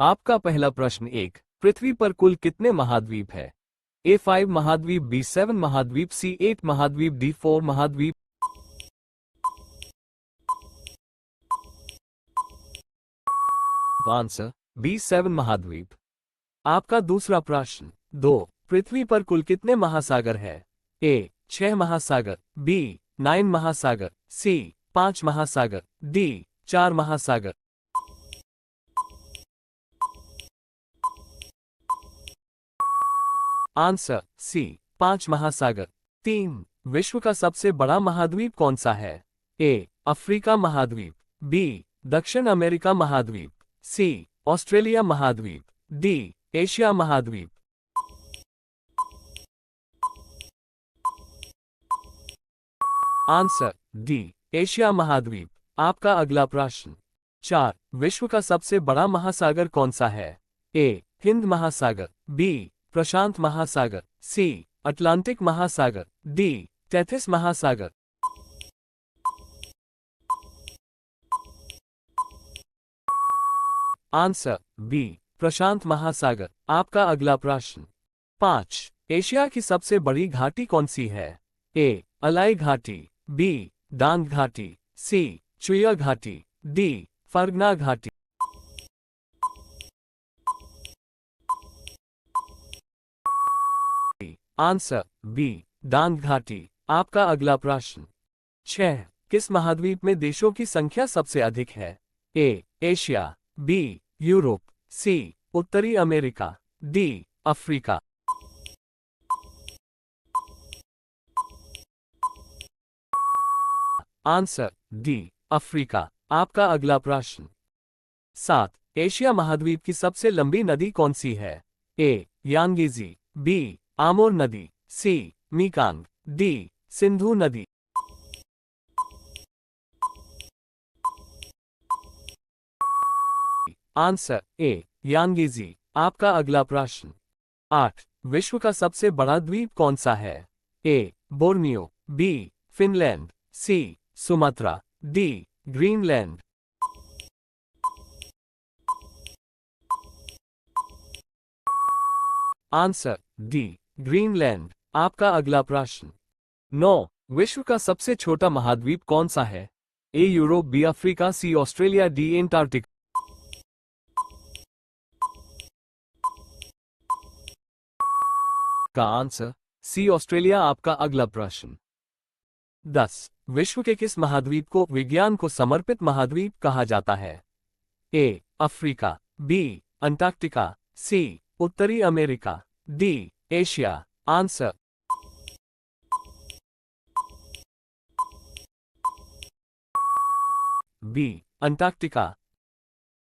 आपका पहला प्रश्न एक, पृथ्वी पर कुल कितने महाद्वीप है? A5 महाद्वीप, B7 महाद्वीप, C8 महाद्वीप, D4 महाद्वीप। आंसर B7 महाद्वीप। आपका दूसरा प्रश्न दो, पृथ्वी पर कुल कितने महासागर है? A 6 महासागर, B 9 महासागर, C 5 महासागर, D 4 महासागर। आंसर सी 5 महासागर। तीन, विश्व का सबसे बड़ा महाद्वीप कौन सा है? ए अफ्रीका महाद्वीप, बी दक्षिण अमेरिका महाद्वीप, सी ऑस्ट्रेलिया महाद्वीप, डी एशिया महाद्वीप। आंसर डी एशिया महाद्वीप। आपका अगला प्रश्न चार, विश्व का सबसे बड़ा महासागर कौन सा है? ए हिंद महासागर, बी प्रशांत महासागर, सी अटलांटिक महासागर, डी टेथिस महासागर। आंसर बी प्रशांत महासागर। आपका अगला प्रश्न पांच, एशिया की सबसे बड़ी घाटी कौन सी है? ए अलाई घाटी, बी डांग घाटी, सी चुया घाटी, डी फर्गना घाटी। आंसर बी डांग घाटी। आपका अगला प्रश्न छह, किस महाद्वीप में देशों की संख्या सबसे अधिक है? ए एशिया, बी यूरोप, सी उत्तरी America, D Africa. Answer D Africa. आपका अगला प्रश्न सात, एशिया महाद्वीप की सबसे लंबी नदी कौन सी है? ए यांगीजी, बी आमोर नदी, सी मीकांग, डी सिंधु नदी। Answer A Yangtze. आपका अगला प्रश्न आठ, विश्व का सबसे बड़ा द्वीप कौन सा है? A Borneo, B Finland, C Sumatra, D Greenland. Answer D Greenland. आपका अगला प्रश्न नौ, विश्व का सबसे छोटा महाद्वीप कौन सा है? ए यूरोप, बी अफ्रीका, सी ऑस्ट्रेलिया, डी एंटार्क्टिका। का आंसर सी ऑस्ट्रेलिया। आपका अगला प्रश्न 10, विश्व के किस महाद्वीप को विज्ञान को समर्पित महाद्वीप कहा जाता है? A Africa, B Antarctica, C उत्तरी America, D Asia. Answer B Antarctica.